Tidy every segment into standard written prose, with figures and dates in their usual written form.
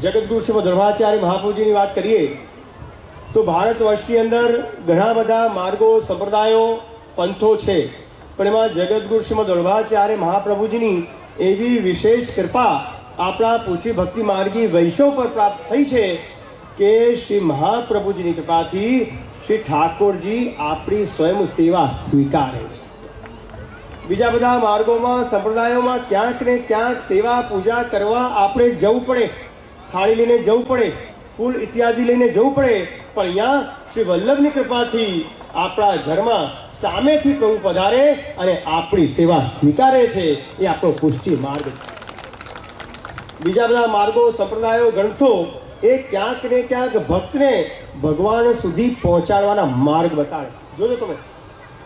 જગતગુરુ શ્રીમદ ધર્માચાર્ય મહાપ્રભુજીની વાત કરીએ તો ભારત વર્ષની અંદર ઘણા બધા માર્ગો, સંપ્રદાયો, પંથો છે, પણ એમાં જગતગુરુ શ્રીમદ ધર્માચાર્ય મહાપ્રભુજીની એવી વિશેષ કૃપા આપણા પુષ્ટિ ભક્તિ માર્ગી વૈષ્ણવ પર પ્રાપ્ત થઈ છે કે શ્રી મહાપ્રભુજીની કૃપાથી શ્રી ઠાકોરજી આપણી સ્વયં સેવા સ્વીકારે છે. બીજા બધા માર્ગોમાં, સંપ્રદાયોમાં ક્યાંક ને ક્યાંક સેવા પૂજા કરવા આપણે જવું પડે, થાળી લઈને જવું પડે, ફૂલ ઇત્યાદિ લઈને જવું પડે, પણ અહીંયા શ્રી વલ્લભની કૃપાથી આપણા ઘરમાં સામેથી પ્રભુ પધારે અને આપણી સેવા સ્વીકારે છે. એ આપણો પુષ્ટિ માર્ગ છે. બીજા બધા માર્ગો, સંપ્રદાયો, ગ્રંથો એ ક્યાંક ને ક્યાંક ભક્તને ભગવાન સુધી પહોંચાડવાના માર્ગ બતાવે. જોજો તમે,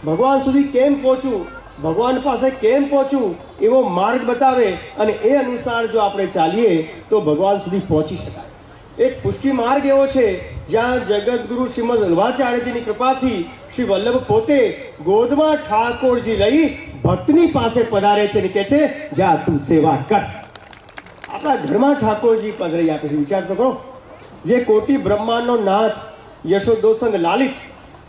ભગવાન સુધી કેમ પહોંચવું, ભગવાન પાસે કેમ પહોંચવું એવો માર્ગ બતાવે, અને એ અનુસાર જો આપણે ચાલીએ તો ભગવાન સુધી પહોંચી શકાય. એક પુષ્ટિ માર્ગ એવો છે જ્યાં જગતગુરુ શ્રીમદ વલ્લભાચાર્યજીની કૃપાથી શ્રી વલ્લભ પોતે ગોદમાં ઠાકોરજી લઈ ભક્તની પાસે પધારે છે અને કહે છે, જા તું સેવા કર. આપણા ઘરમાં ઠાકોરજી પધરાઈ આપે છે. વિચાર તો કરો, જે કોટી બ્રહ્માંડનો નાથ, યશોદોસંગ લાલિત,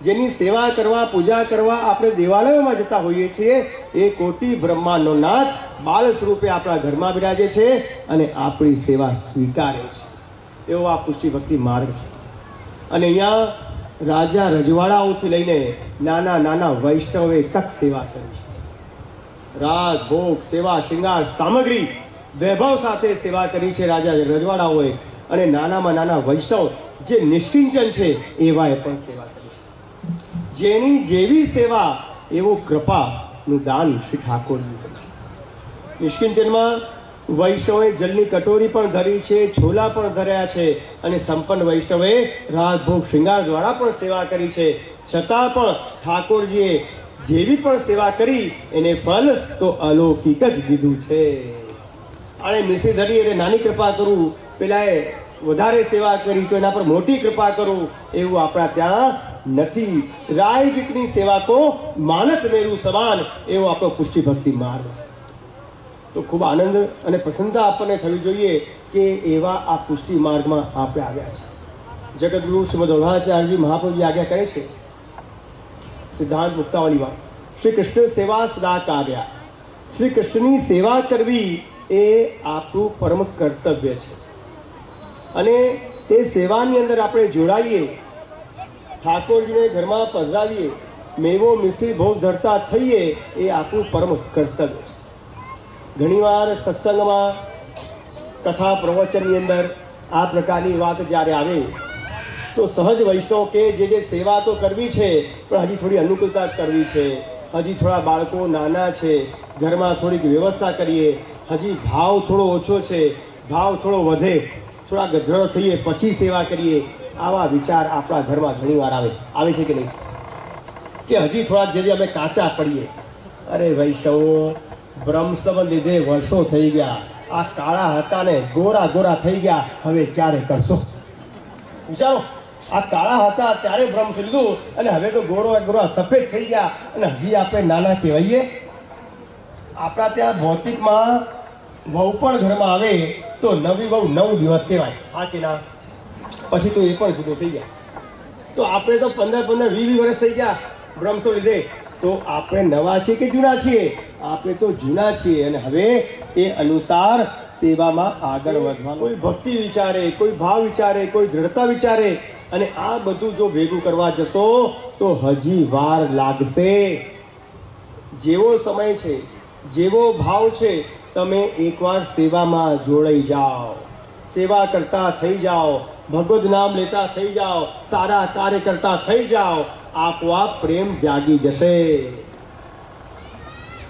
જેની સેવા કરવા, પૂજા કરવા આપણે દેવાલયોમાં જતા હોઈએ છીએ, એ કોટી બ્રહ્માંડનો નાથ બાલ સ્વરૂપે આપણા ઘરમાં બિરાજે છે અને આપણી સેવા સ્વીકારે છે. એવો આ પુષ્ટિ ભક્તિ માર્ગ છે. અને અહીંયા રાજા રજવાડાઓથી લઈને નાના નાના વૈષ્ણવે તક સેવા કરી છે. રાગ, ભોગ, સેવા, શૃંગાર, સામગ્રી, વૈભવ સાથે સેવા કરી છે રાજા રજવાડાઓએ. અને નાનામાં નાના વૈષ્ણવ જે નિષ્કિંચન છે એવાએ પણ સેવા કરી. જેની જેવી સેવા એવું કૃપાનું દાન શ્રી ઠાકોરજી કર્યું. નિષ્કિંચનમાં વૈષ્ણવે જલની કટોરી પણ ધરી છે, છોલા પણ ધર્યા છે, અને સંપન્ન વૈષ્ણવે રાગ, ભોગ, શૃંગાર દ્વારા પણ સેવા કરી છે. છતાં પણ ઠાકોરજીએ જેવી પણ સેવા કરી એને ફળ તો અલૌકિક જ દીધું છે. અને મિસી ધરી એટલે નાની કૃપા કરું, પેલાએ વધારે સેવા કરી તો એના પર મોટી કૃપા કરું, એવું આપણા ત્યાં નથી. રાય વિકની સેવા તો માનત મેરું સમાન, એવો આપણો પુષ્ટિ ભક્તિ માર્ગ છે. તો ખૂબ આનંદ અને પ્રસન્નતા આપણને થવી જોઈએ કે એવા આ પુષ્ટિ માર્ગમાં આપણે આવ્યા છે. જગતગુરુ શ્રીમદ વલ્લભાચાર્યજી મહાપ્રભુજી આજ્ઞા કરે છે સિદ્ધાંત મુક્તાવલીમાં, શ્રી કૃષ્ણ સેવા સદા કાર્યા. શ્રી કૃષ્ણની સેવા કરવી એ આપણું પરમ કર્તવ્ય છે. અને એ સેવાની અંદર આપણે જોડાઈએ, ઠાકોરજીને ઘરમાં પધરાવીએ, મેવો મિશ્રી ભોગ ધરતા થઈએ, એ આપણું પરમ કર્તવ્ય છે. ઘણીવાર સત્સંગમાં, કથા પ્રવચનની અંદર આ પ્રકારની વાત જ્યારે આવે તો સહજ વૈષ્ણવ કે જે સેવા તો કરવી છે, પણ હજી થોડી અનુકૂળતા કરવી છે, હજી થોડા બાળકો નાના છે, ઘરમાં થોડીક વ્યવસ્થા કરીએ, હજી ભાવ થોડો ઓછો છે, ભાવ થોડો વધે, થોડા ગઢડો થઈએ પછી સેવા કરીએ, આવા વિચાર આપણા ઘરમાં ઘણીવાર આવે છે કે નહીં? કે હજી થોડા જે અમે કાચા પડીએ, અરે વૈષ્ણવો, બ્રહ્મસમ લીધે વર્ષો થઈ ગયા, આ કાળા હતા ને ગોરા ગોરા થઈ ગયા, હવે ક્યારે કરશો? વિચારો, આ કાળા હતા ત્યારે બ્રહ્મ લીધું અને હવે તો ગોરો ગોરા સફેદ થઈ ગયા અને હજી આપણે નાના કહેવાઈએ. આપણા ત્યાં ભૌતિકમાં વહુ પણ ઘરમાં આવે તો નવી વહુ 9 દિવસ કહેવાય, હા કે ના? પછી તો એ પણ જુદો થઈ ગયા. તો આપણે તો 15-15, 20 વર્ષ થઈ ગયા બ્રહ્મસો લીધે, તો આપણે નવા છીએ કે જૂના છીએ? આપણે તો જૂના છીએ. અને હવે એ અનુસાર સેવામાં આગળ વધવાનું, કોઈ ભક્તિ વિચારે, કોઈ ભાવ વિચારે, કોઈ દ્રઢતા વિચારે, અને આ બધું જો ભેગું કરવા જશો તો હજી વાર લાગશે. જેવો સમય છે, જેવો ભાવ છે, તમે એકવાર સેવામાં જોડાઈ જાઓ, સેવા કરતા થઈ જાઓ, ભગવદ નામ લેતા થઈ જાઓ, સારા કાર્ય કરતા થઈ જાઓ, આપોઆપ પ્રેમ જાગી જશે.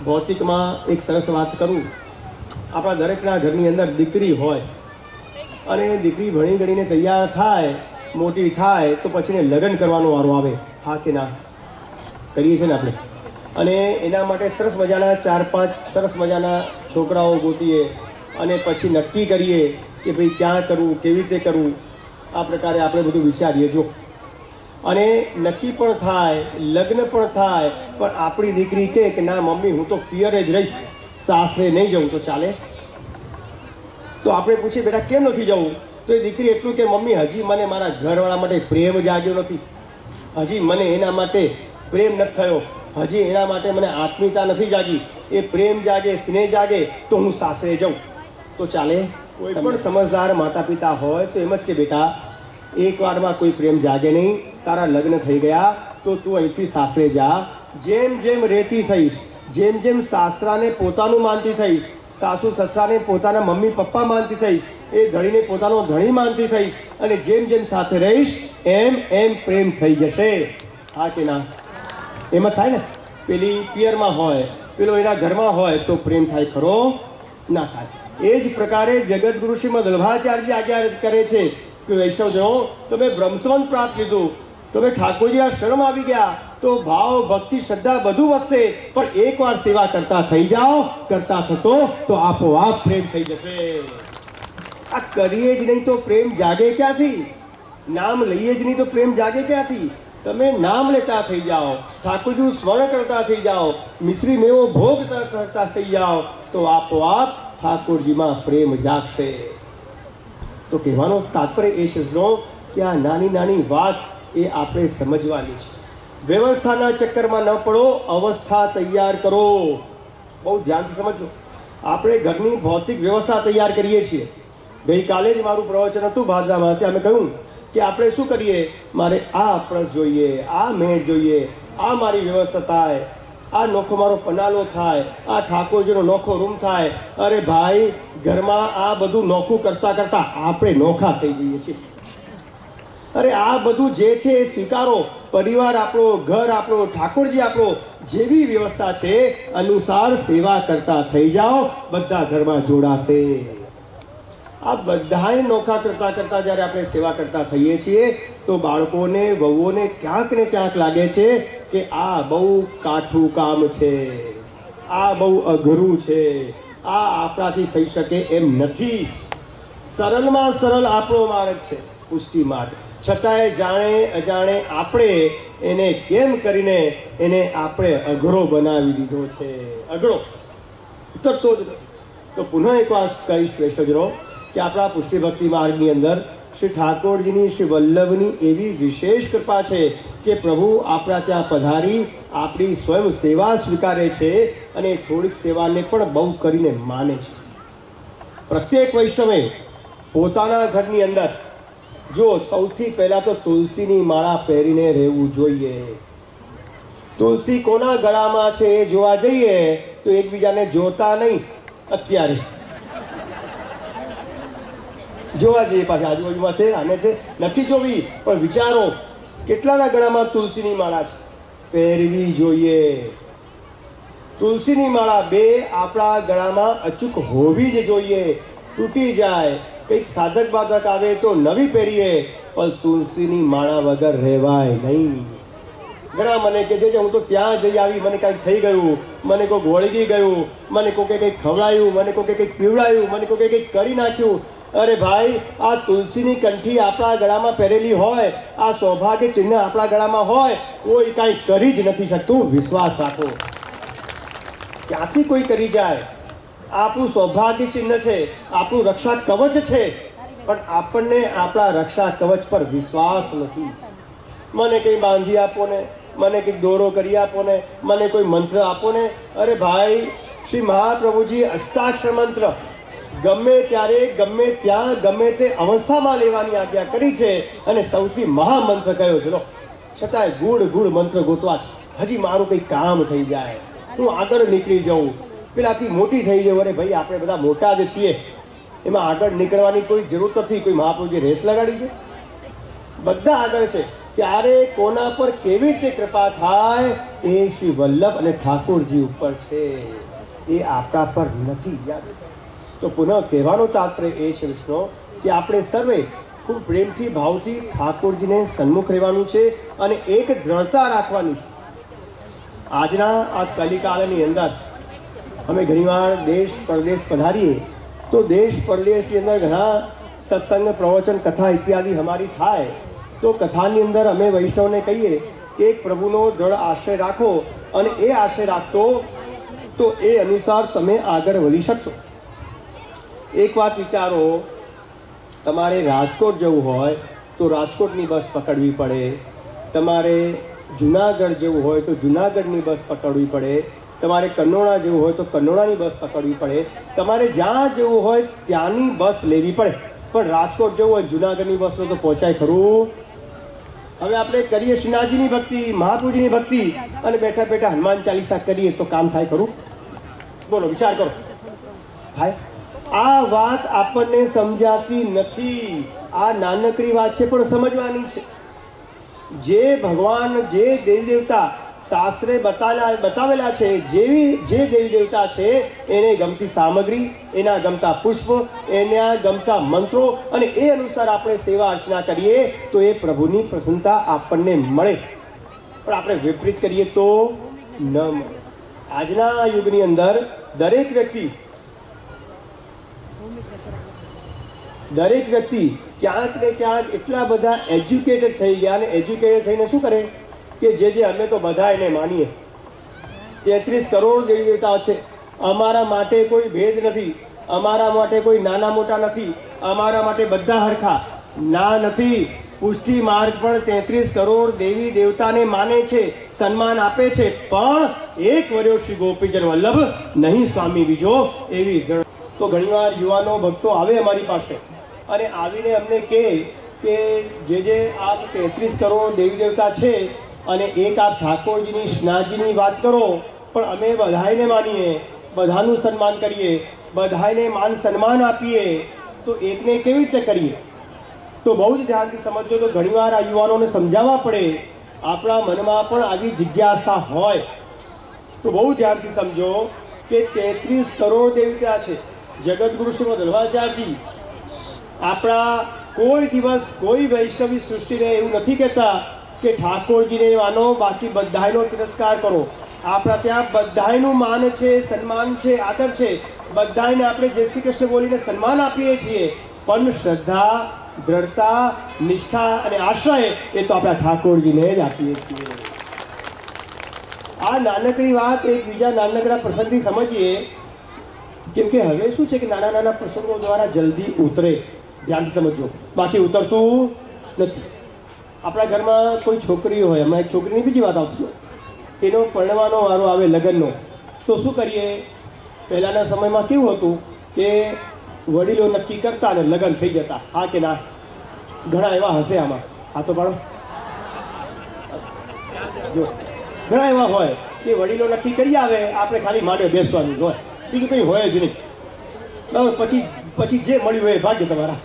ભૌતિકમાં એક સરસ વાત કરું, આપણા દરેકના ઘરની અંદર દીકરી હોય અને દીકરી ભણી ગણીને તૈયાર થાય, મોટી થાય તો પછી લગ્ન કરવાનો વારો આવે, હા કે ના? કરીએ છીએ ને આપણે. અને એના માટે સરસ મજાના 4-5 સરસ મજાના છોકરાઓ ગોતીએ અને પછી નક્કી કરીએ કે ભાઈ ક્યાં કરવું, કેવી રીતે કરવું, આ પ્રકારે આપણે બધું વિચારીએ. જો અને નક્કી પણ થાય, લગ્ન પણ થાય, પણ આપણી દીકરી કહે કે ના મમ્મી હું તો પિયરે જ રહીશ, સાસરે નહીં જવું, તો ચાલે? તો આપણે પૂછીએ બેટા કેમ નથી જવું? તો એ દીકરી એટલું કે મમ્મી હજી મને મારા ઘરવાળા માટે પ્રેમ જાગ્યો નથી, હજી મને એના માટે પ્રેમ નથી થયો, હજી એના માટે મને આત્મીયતા નથી જાગી. એ પ્રેમ જાગે, સ્નેહ જાગે તો હું સાસરે જાઉં તો ચાલે? કોઈ પણ સમજદાર માતા પિતા હોય તો એમ જ કે બેટા, એક વારમાં કોઈ પ્રેમ જાગે નહીં, તારા લગ્ન થઈ ગયા તો તું અહીંથી સાસરે જા. જેમ જેમ રહેતી થઈશ, જેમ જેમ સાસરાને પોતાનું માનતી થઈશ, સાસુ સસરાને પોતાના મમ્મી પપ્પા માનતી થઈશ, એ ધણીને પોતાનો ધણી માનતી થઈશ, અને જેમ જેમ સાથે રહીશ એમ એમ પ્રેમ થઈ જશે. હા કે ના? એમ જ થાય ને. પેલી પિયરમાં હોય, પેલો એના ઘરમાં હોય તો પ્રેમ થાય ખરો? ના થાય. એ જ પ્રકારે જગતગુરુ શ્રીમદ વલ્લભાચાર્યજી આજ્ઞા કરે છે કે વૈષ્ણવજનો, તમે બ્રહ્મસંબંધ પ્રાપ્ત લીધું, તમે ઠાકોરજીના શરણમાં આવી ગયા તો ભાવ ભક્તિ શ્રદ્ધા બધું વધશે, પણ એકવાર સેવા કરતા થઈ જાઓ, કરતા થશો તો આપોઆપ પ્રેમ થઈ જશે. આ કરીએ જ નહીં તો પ્રેમ જાગે ક્યાંથી? નામ લઈએ જ નહીં તો પ્રેમ જાગે ક્યાંથી? તમે નામ લેતા થઈ જાઓ, ઠાકોરજીનું સ્મરણ કરતા થઈ જાઓ, મિશ્રી મેવો ભોગ કરતા થઈ જાઓ તો આપોઆપ ઠાકોરજીમાં પ્રેમ જાગશે. તો કહેવાનો તાત્પર્ય એ છે કે આ નાની નાની વાત એ આપણે સમજવાની છે. વ્યવસ્થાના ચક્કરમાં ન પડો, અવસ્થા તૈયાર કરો. બહુ ધ્યાનથી સમજો. આપણે ઘરની ભૌતિક વ્યવસ્થા તૈયાર કરીએ છીએ. ગઈકાલે જ મારું પ્રવચન હતું ભાદરામાં, ત્યાં અમે કહ્યું કે આપણે શું કરીએ, મારે આ પ્રસ જોઈએ, આ મેળ જોઈએ, આ મારી વ્યવસ્થા થાય, આ નોખો મારો પનાલો થાય, આ ઠાકોરજીનો નોખો રૂમ થાય. અરે ભાઈ, ઘરમાં આ બધું નોખું કરતા કરતા આપણે નોખા થઈ જઈએ છીએ. અરે આ બધું જે છે એ સ્વીકારો. પરિવાર આપણો, ઘર આપણો, ઠાકોરજી આપણો, જેવી વ્યવસ્થા છે અનુસાર સેવા કરતા થઈ જાઓ, બધા ઘરમાં જોડાશે. આ બધાને નોખા કરતા કરતા જ્યારે આપણે સેવા કરતા થઈએ છીએ તો બાળકોને, વહુઓને ક્યાંક ને ક્યાંક લાગે છે કે આ બહુ કાઠું કામ છે, આ બહુ અઘરું છે, આ આપણાથી થઈ શકે એમ નથી. સરળમાં સરળ આપણો માર્ગ છે પુષ્ટિ માર્ગ, છતાંય જાણે અજાણે આપણે એને કેમ કરીને એને આપણે અઘરો બનાવી દીધો છે. અઘરો ઉતરતો જ નથી. તો પુનઃ એક વાત કહીશ વૈષ્ણવજનો કે આપણા પુષ્ટિ ભક્તિ માર્ગની અંદર શ્રી ઠાકોરજીની, શ્રી વલ્લભની એવી વિશેષ કૃપા છે કે પ્રભુ આપણા ત્યાં પધારી આપણી સ્વયં સેવા સ્વીકારે છે અને થોડીક સેવાને પણ બહુ કરીને માને છે. પ્રત્યેક વૈષ્ણવે પોતાના ઘરની અંદર જો સૌથી પહેલા તો તુલસીની માળા પહેરીને રહેવું જોઈએ. તુલસી કોના ગળામાં છે એ જોવા જઈએ તો એકબીજાને જોતા નહીં, અત્યારે જોવા જઈએ પાછા આજુબાજુમાં છે, આને છે, નથી જોવી, પણ વિચારો કેટલાના ગળામાં તુલસીની માળા છે, પહેરવી જોઈએ. તુલસીની માળા બે આપણા ગળામાં અચૂક હોવી જ જોઈએ. તૂટી જાય, કંઈક સાધક બાધક આવે તો નવી પહેરીએ, પણ તુલસીની માળા વગર રહેવાય નહીં. ઘણા મને કે છે હું તો ત્યાં જઈ આવી, મને કાંઈક થઈ ગયું, મને કોઈક વળગી ગયું, મને કોકે કંઈક ખવડાયું, મને કોકે કંઈક પીવડાયું, મને કોકે કંઈક કરી નાખ્યું. અરે ભાઈ, આ તુલસીની કંઠી આપણા ગળામાં પહેરેલી હોય, આ સૌભાગ્ય ચિહ્ન આપણા ગળામાં હોય, કોઈ કાંઈ કરી જ નથી શકતું. વિશ્વાસ રાખો. ક્યાંથી કોઈ કરી જાય? આપણું સૌભાગ્ય ચિહ્ન છે, આપણું રક્ષા કવચ છે, પણ આપણને આપણા રક્ષા કવચ પર વિશ્વાસ નથી. મને કંઈ બાંધી આપો ને, મને કંઈક દોરો કરી આપો ને, મને કોઈ મંત્ર આપો ને. અરે ભાઈ, શ્રી મહાપ્રભુજી અષ્ટાક્ષર મંત્ર ગમે ત્યારે, ગમે ત્યાં, ગમે તે અવસ્થામાં લેવાની આજ્ઞા કરી છે અને સૌથી મહામંત્ર કયો છે. છતાંય ગુડ ગુડ મંત્ર ગોતવા છે. હજી મારું કંઈ કામ થઈ જાય, હું આગળ નીકળી જાઉં, પેલાથી મોટી થઈ જાઉં. અરે ભાઈ, આપણે બધા મોટા જ છીએ, એમાં આગળ નીકળવાની કોઈ જરૂર નથી. કોઈ મહાપ્રભુજી રેસ લગાડી છે? બધા આગળ છે. ત્યારે કોના પર કેવી રીતે કૃપા થાય એ શ્રી વલ્લભ અને ઠાકોરજી ઉપર છે, એ આપણા પર નથી. યાદ તો પુનઃ કહેવાનો તાત્પર્ય એ છે વિષ્ણુ કે આપણે સર્વે ખૂબ પ્રેમથી, ભાવથી ઠાકોરજીને સન્મુખ રહેવાનું છે અને એક દ્રઢતા રાખવાની છે. આજના આ કલિકાળની અંદર અમે ઘણીવાર દેશ પરદેશ પધારીએ તો દેશ પરદેશની અંદર ઘણા સત્સંગ, પ્રવચન, કથા ઇત્યાદિ અમારી થાય તો કથાની અંદર અમે વૈષ્ણવને કહીએ કે એક પ્રભુનો દ્રઢ આશ્રય રાખો અને એ આશ્રય રાખશો તો એ અનુસાર તમે આગળ વધી શકશો. એક વાત વિચારો, તમારે રાજકોટ જવું હોય તો રાજકોટની બસ પકડવી પડે, તમારે જુનાગઢ જવું હોય તો જુનાગઢની બસ પકડવી પડે, તમારે કનોડા જવું હોય તો કનોડાની બસ પકડવી પડે, તમારે જ્યાં જવું હોય ત્યાંની બસ લેવી પડે. પણ રાજકોટ જવું હોય જુનાગઢની બસનો તો પહોંચાય ખરું? હવે આપણે કરીએ શ્રીનાથજીની ભક્તિ, મહાપ્રભુજીની ભક્તિ અને બેઠા બેઠા હનુમાન ચાલીસા કરીએ તો કામ થાય ખરું? બોલો, વિચાર કરો. થાય? આ વાત આપણને સમજાતી નથી. આ નાનકડી વાત છે પણ સમજવાની છે. જે ભગવાન, જે દેવી દેવતા શાસ્ત્રે બતાવેલા છે, જે દેવી દેવતા છે એને ગમતી સામગ્રી, એના ગમતા પુષ્પ, એના ગમતા મંત્રો અને એ અનુસાર આપણે સેવા અર્ચના કરીએ તો એ પ્રભુની પ્રસન્નતા આપણને મળે. પણ આપણે વિપરીત કરીએ તો ન મળે. આજના યુગની અંદર દરેક વ્યક્તિ ક્યાંક ને ક્યાંક એટલા બધા એજ્યુકેટેડ થઈ ગયા, અને એજ્યુકેટેડ થઈને શું કરે કે જે અમે તો બધા એને માનીએ. 33 કરોડ દેવી દેવતાઓ છે, અમારા માટે કોઈ ભેદ નથી, અમારા માટે કોઈ નાના મોટા નથી, અમારા માટે બધા હરખા. ના, નથી. પુષ્ટિ માર્ગ પણ 33 કરોડ દેવી દેવતાને માને છે, સન્માન આપે છે, પણ એક વર્યો શ્રી ગોપીજન વલ્લભ નહીં સ્વામી બીજો. એવી તો ઘણીવાર યુવાનો ભક્તો આવે અમારી પાસે અને આવીને અમને કહે કે જે આપ 33 કરોડ દેવી દેવતા છે અને એક આપ ઠાકોરજીની શ્રીનાથજીની વાત કરો, પણ અમે બધાને માનીએ, બધાનું સન્માન કરીએ, બધાને માન સન્માન આપીએ, તો એકને કેવી રીતે કરીએ? તો બહુ જ ધ્યાનથી સમજો. તો ઘણીવાર આ યુવાનોને સમજાવવા પડે. આપણા મનમાં પણ આવી જિજ્ઞાસા હોય તો બહુ ધ્યાનથી સમજો કે 33 કરોડ દેવતા છે. જગતગુરુ શ્રી વલ્લભાચાર્યજી આપણા કોઈ દિવસ કોઈ વૈષ્ણવી સૃષ્ટિને એવું નથી કહેતા કે ઠાકોરજીને માનો, બાકી બધાયનો તિરસ્કાર કરો. આપણા ત્યાં બધાયનું માન છે, સન્માન છે, આદર છે. બધાને આપણે જય શ્રી કૃષ્ણ બોલીને સન્માન આપીએ છીએ, પણ શ્રદ્ધા, દ્રઢતા, નિષ્ઠા અને આશ્રય એ તો આપણા ઠાકોરજીને જ આપીએ છીએ. આ નાનકડી વાત એક બીજા નાનકડા પ્રસંગથી સમજીએ. કેમ કે હવે શું છે કે નાના નાના પ્રસંગો દ્વારા જલ્દી ઉતરે. ધ્યાનથી સમજો, બાકી ઉતરતું નથી. આપણા ઘરમાં કોઈ છોકરી હોય, હમણાં એક છોકરીની બીજી વાત આવશે, એનો પરણવાનો વારો આવે લગ્નનો, તો શું કરીએ? પહેલાંના સમયમાં કેવું હતું કે વડીલો નક્કી કરતા અને લગ્ન થઈ જતા. હા કે ના? ઘણા એવા હશે આમાં, હા તો પાડો. જો ઘણા એવા હોય કે વડીલો નક્કી કરી આવે, આપણે ખાલી માંડે બેસવાનું હોય, બીજું કંઈ હોય જ નહીં. બરાબર? પછી જે મળ્યું હોય ભાગ્ય તમારા,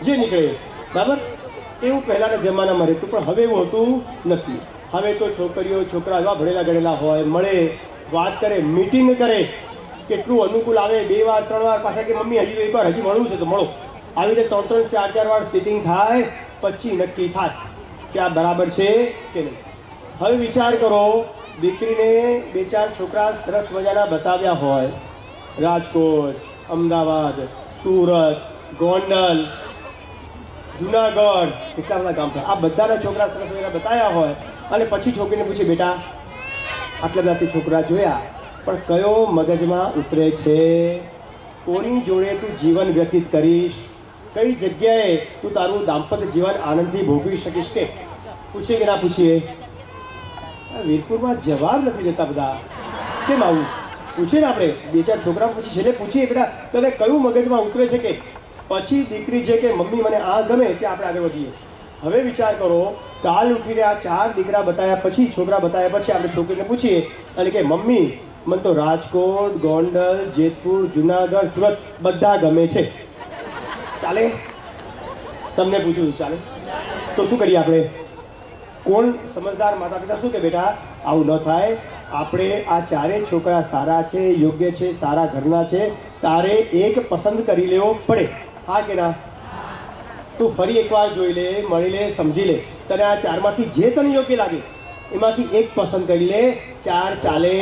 જે નીકળે. બરાબર? એવું પહેલાંના જમાનામાં રહેતું, પણ હવે એવું હોતું નથી. હવે તો છોકરીઓ છોકરા એવા ભણેલા ગણેલા હોય, મળે, વાત કરે, મીટિંગ કરે, કેટલું અનુકૂળ આવે. 2 વાર 3 વાર પાછા કે મમ્મી હજી એક વાર હજી મળવું છે તો મળો. આવી રીતે 3 4 વાર સિટિંગ થાય, પછી નક્કી થાય કે આ બરાબર છે કે નહીં. હવે વિચાર કરો, દીકરીને 2-4 છોકરા સરસ મજાના બતાવ્યા હોય, રાજકોટ, અમદાવાદ, સુરત, ગોંડલ, જુનાગઢ, કેટલા બધા ગામ છે, આ બધાના છોકરા સરસ મજાના બતાવ્યા હોય, અને પછી છોકરીને પૂછે, બેટા આટલા બધાથી છોકરા જોયા, પણ કયો મગજમાં ઉતરે છે? કોની જોડે તું જીવન વ્યતીત કરીશ? કઈ જગ્યાએ તું તારું દાંપત્ય જીવન આનંદથી ભોગવી શકીશ? કે પૂછીએ કે ના પૂછીએ? વીરપુરમાં જવાબ નથી દેતા બધા. કેમ આવું? પૂછીએ ને આપણે, 2-4 છોકરા પૂછી, છેલ્લે પૂછીએ, બેટા તને કયું મગજમાં ઉતરે છે? કે પછી દીકરી છે કે મમ્મી મને આ ગમે, ત્યાં આપણે આગળ વધીએ. હવે વિચાર કરો, કાલ ઉઠીને આ 4 દીકરા બતાવ્યા પછી, છોકરા બતાવ્યા પછી આપણે છોકરીને પૂછીએ અને કે મમ્મી મને તો રાજકોટ, ગોંડલ, જેતપુર, જુનાગઢ, સુરત બધા ગમે છે, ચાલે? તમને પૂછ્યું ચાલે? તો શું કરીએ આપણે? કોણ સમજદાર માતા પિતા શું કે બેટા આવું ન થાય, આપણે આ 4 છોકરા સારા છે, યોગ્ય છે, સારા ઘરના છે, તારે એક પસંદ કરી લેવો પડે. હા કે ના? તું ફરી એકવાર જોઈ લે, મળી લે, સમજી લે, તને આ 4માંથી જે તને યોગ્ય લાગે એમાંથી એક પસંદ કરી લે. 4 ચાલે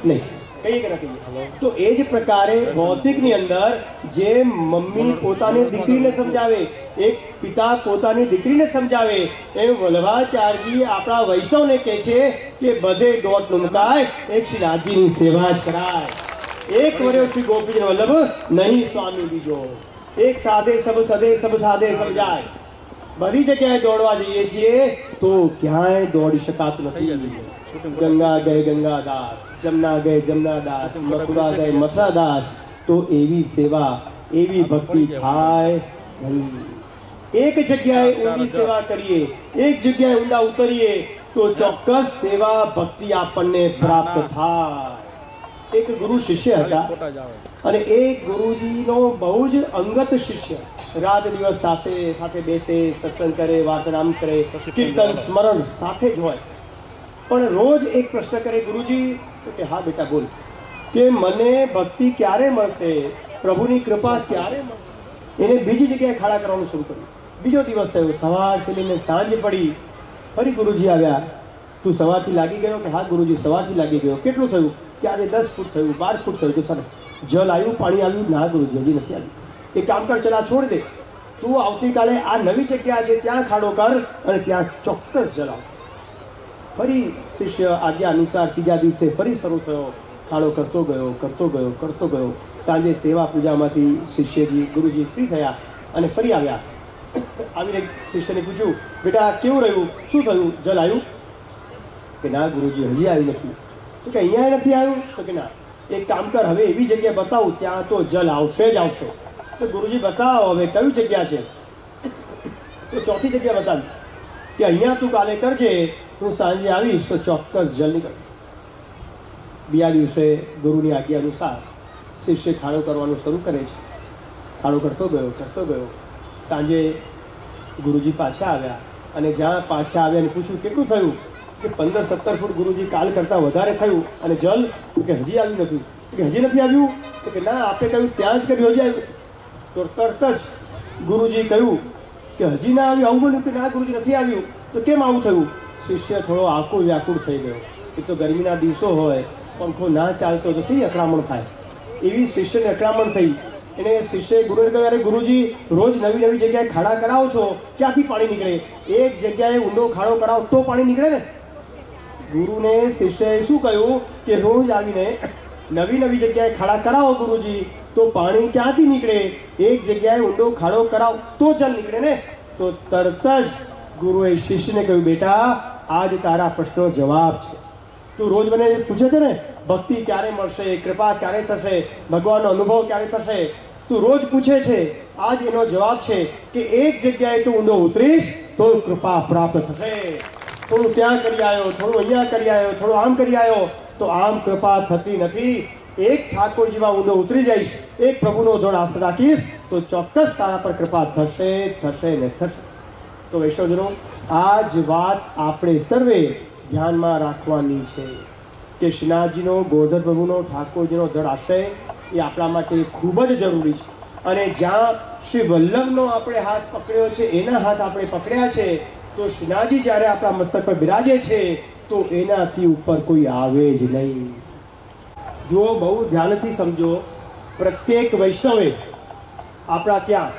નહીં. કહીએ કે ના કહીએ? તો એ જ પ્રકારે ભૌતિકની અંદર જે મમ્મી પોતાની દીકરીને સમજાવે, એક પિતા પોતાની દીકરીને સમજાવે, એમ વલ્લભાચાર્યજી આપણા વૈષ્ણવને કહે છે કે બધે દોટ મુકાય, એક શ્રીનાથજીની સેવા જ કરાય. એક વર્યો શ્રી ગોપીજન વલ્લભ નહીં સ્વામી બીજો. એક સાધે સબ સદે સબ સાધે સબ જાય. બધી જગ્યાએ દોડવા જઈએ છીએ તો ક્યાંય દોડી શકાતું નથી. ગંગા ગયે ગંગાદાસ, જમના ગયે જમનાદાસ, મથુરા ગયે મથુરાદાસ. તો એવી સેવા, એવી ભક્તિ થાય નહીં. એક જગ્યાએ ઊંડી સેવા કરીએ, એક જગ્યાએ ઊંડા ઉતરીએ તો ચોક્કસ સેવા ભક્તિ આપણને પ્રાપ્ત થાય. એક ગુરુ શિષ્ય હતા અને એ ગુરુજીનો બહુ જ અંગત શિષ્ય. રાત દિવસ સાથે બેસે, સત્સંગ કરે, વાર્તાનામ કરે, કીર્તન સ્મરણ સાથે જ હોય. પણ રોજ એક પ્રશ્ન કરે, ગુરુજી કે હા બેટા બોલ, કે મને ભક્તિ ક્યારે મળશે, પ્રભુની કૃપા ક્યારે મળશે? એને બીજી જગ્યાએ ખાડા કરવાનું શરૂ કર્યું. બીજો દિવસ થયો, સવારથી લઈને સાંજ પડી, ફરી ગુરુજી આવ્યા. તું સવારથી લાગી ગયો? કે હા ગુરુજી સવારથી લાગી ગયો. કેટલું થયું? કે આજે 10 ફૂટ થયું, 12 ફૂટ થયું. કે સરસ. જલ આવ્યું, પાણી આવ્યું? ના ગુરુજી હજી નથી આવ્યું. એક કામ કર, ચલા છોડ દે, તું આવતીકાલે આ નવી જગ્યા છે ત્યાં ખાડો કર અને ત્યાં ચોક્કસ જલ આવશે. ફરી શિષ્ય આજ્ઞા અનુસાર ત્રીજા દિવસે ફરી શરૂ થયો. ખાડો કરતો ગયો. સાંજે સેવા પૂજામાંથી શિષ્યજી ગુરુજી ફ્રી થયા અને ફરી આવ્યા. આવીને શિષ્યને પૂછ્યું, બેટા કેવું રહ્યું, શું થયું, જલ આવ્યું? કે ના ગુરુજી હજી આવ્યું નથી. તો કે અહીંયા નથી આવ્યું? તો કે ના. એક કામ કર, હવે એવી જગ્યા બતાવું ત્યાં તો જલ આવશે જ આવશે. તો ગુરુજી બતાવો હવે કઈ જગ્યા છે? તો ચોથી જગ્યા બતાવી કે અહીંયા તું કાલે કરજે, હું સાંજે આવીશ તો ચોક્કસ જલ નીકળે. બીજા દિવસે ગુરુની આજ્ઞા અનુસાર શિષ્ય ખાડો કરવાનું શરૂ કરે છે. ખાડો કરતો ગયો. સાંજે ગુરુજી પાછા આવ્યા અને જ્યાં પાછા આવ્યા અને પૂછ્યું કેટલું થયું? કે 15-17 ફૂટ ગુરુજી કાલ કરતાં વધારે થયું. અને જલ? કે હજી આવ્યું નથી. કે હજી નથી આવ્યું? તો કે ના, આપણે કહ્યું ત્યાં જ કર્યું, હજી આવ્યું. તો તરત જ ગુરુજી કહ્યું કે હજી ના આવ્યું. આવું બન્યું? કે ના ગુરુજી નથી આવ્યું. તો કેમ આવું થયું? શિષ્ય થોડો આકુળ વ્યાકુળ થઈ ગયો. એક તો ગરમીના દિવસો હોય, પંખો ના ચાલતો તો કેવી અકળામણ થાય. એવી શિષ્યને અકળામણ થઈ. એને શિષ્યએ ગુરુને કહ્યું, અરે ગુરુજી રોજ નવી નવી જગ્યાએ ખાડા કરાવો છો, ક્યાંથી પાણી નીકળે? એક જગ્યાએ ઊંડો ખાડો કરાવો તો પાણી નીકળે ને. ગુરુને શિષ્યએ શું કહ્યું કે રોજ આવીને નવી નવી જગ્યાએ ખાડા કરાવો ગુરુજી, તો પાણી ક્યાંથી નીકળે? એક જગ્યાએ ઊંડો ખાડો કરાવો તો જલ નીકળે ને. તો તરત જ ગુરુએ શિષ્યને કહ્યું, બેટા આજ તારા પ્રશ્નનો જવાબ છે. તું રોજ મને પૂછે છે ને ભક્તિ ક્યારે મળશે, કૃપા ક્યારે થશે, ભગવાનનો અનુભવ ક્યારે થશે, તું રોજ પૂછે છે. આજ એનો જવાબ છે કે એક જગ્યાએ તું ઊંડો ઉતરીશ તો કૃપા પ્રાપ્ત થશે. થોડું ત્યાં કરી આવ્યો, થોડું અહીંયા કરી આવ્યો, થોડું આમ કરી આવ્યો તો આમ કૃપા થતી નથી. એક ઠાકોરજીમાં ઊંડો ઉતરી જઈશ, એક પ્રભુનો દોડ આશા રાખીશ તો ચોક્કસ તારા પર કૃપા થશે ને થશે. તો વૈષ્ણવજનો, આ જ વાત આપણે સર્વે ધ્યાનમાં રાખવાની છે કે શ્રીનાથજીનો, ગોરધન પ્રભુનો, ઠાકોરજીનો દળ આશ્રય એ આપણા માટે ખૂબ જ જરૂરી છે. અને જ્યાં શ્રી વલ્લભનો આપણે હાથ પકડ્યો છે, એના હાથ આપણે પકડ્યા છે, તો શ્રીનાથજી જ્યારે આપણા મસ્તક પર બિરાજે છે તો એનાથી ઉપર કોઈ આવે જ નહીં. જો બહુ ધ્યાનથી સમજો, પ્રત્યેક વૈષ્ણવે આપણા ત્યાં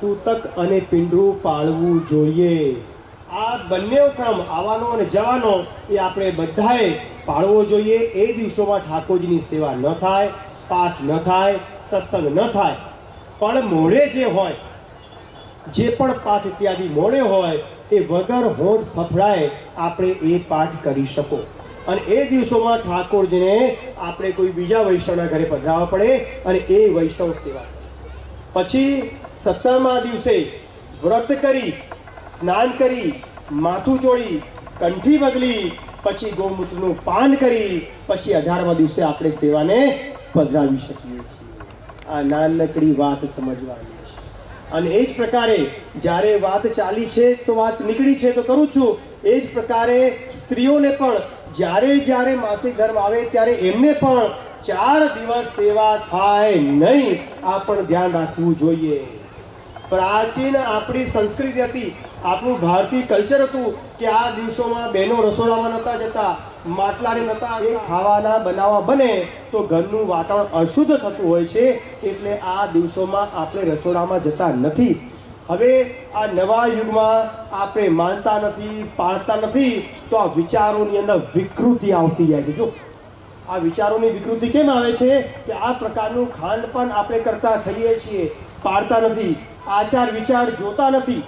સૂતક અને પિંડરું પાળવું જોઈએ. આ બંને ક્રમ આવવાનો અને જવાનો એ આપણે બધાએ પાળવો જોઈએ. એ દિવસોમાં ઠાકોરજીની સેવા ન થાય, પાઠ ન થાય, સત્સંગ ન થાય, પણ મોડે જે હોય, જે પણ પાઠ ઇત્યાદિ મોડે હોય એ વગર હોઠ ફફડાય આપણે એ પાઠ કરી શકો. અને એ દિવસોમાં ઠાકોરજીને આપણે કોઈ બીજા વૈષ્ણવના ઘરે પધરાવવા પડે અને એ વૈષ્ણવ સેવા. પછી 17મા દિવસે વ્રત કરી, સ્નાન કરી, માથું ચોળી, કંઠી બદલી, પછી ગૌમૂત્રનું પાન કરી, પછી 18મા દિવસે આપણે સેવાને પધરાવી શકીએ છીએ. આ નાનકડી વાત સમજવાની છે. અને એ જ પ્રકારે જ્યારે વાત ચાલી છે તો વાત નીકળી છે તો કરું છું. એ જ પ્રકારે સ્ત્રીઓને પણ જ્યારે માસિક ધર્મ આવે ત્યારે એમને પણ 4 દિવસ સેવા થાય નહીં, આ પણ ધ્યાન રાખવું જોઈએ. પ્રાચીન આપણી સંસ્કૃતિ હતી, આપણું ભારતીય કલ્ચર હતું કે આ દિવસોમાં બહેનો રસોડામાં નહોતા જતા, માટલાને નહોતા. એ ખાવાના બનાવવા બને તો ઘરનું વાતાવરણ અશુદ્ધ થતું હોય છે, એટલે આ દિવસોમાં આપણે રસોડામાં જતા નથી. હવે આ નવા યુગમાં આપણે માનતા નથી, પાળતા નથી, તો આ વિચારોની અંદર વિકૃતિ આવતી જાય છે. જો આ વિચારોની વિકૃતિ કેમ આવે છે કે આ પ્રકારનું ખાનપાન આપણે કરતા થઈએ છીએ, પાડતા નથી, આચાર વિચાર જોતા નથી,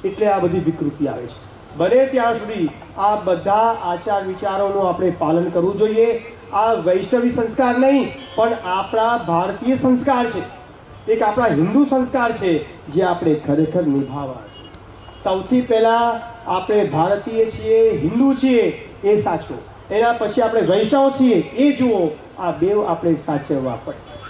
એટલે આ બધી વિકૃતિ આવે છે. બને ત્યાં સુધી આ બધા આચાર વિચારોનું આપણે પાલન કરવું જોઈએ. આ વૈષ્ણવી સંસ્કાર નહીં પણ આપણા ભારતીય સંસ્કાર છે, એક આપણા હિન્દુ સંસ્કાર છે જે આપણે ખરેખર નિભાવવા છે. સૌથી પહેલાં આપણે ભારતીય છીએ, હિન્દુ છીએ એ સાચું, એના પછી આપણે વૈષ્ણવ છીએ એ જુઓ. આ બેવ આપણે સાચવવા પડે.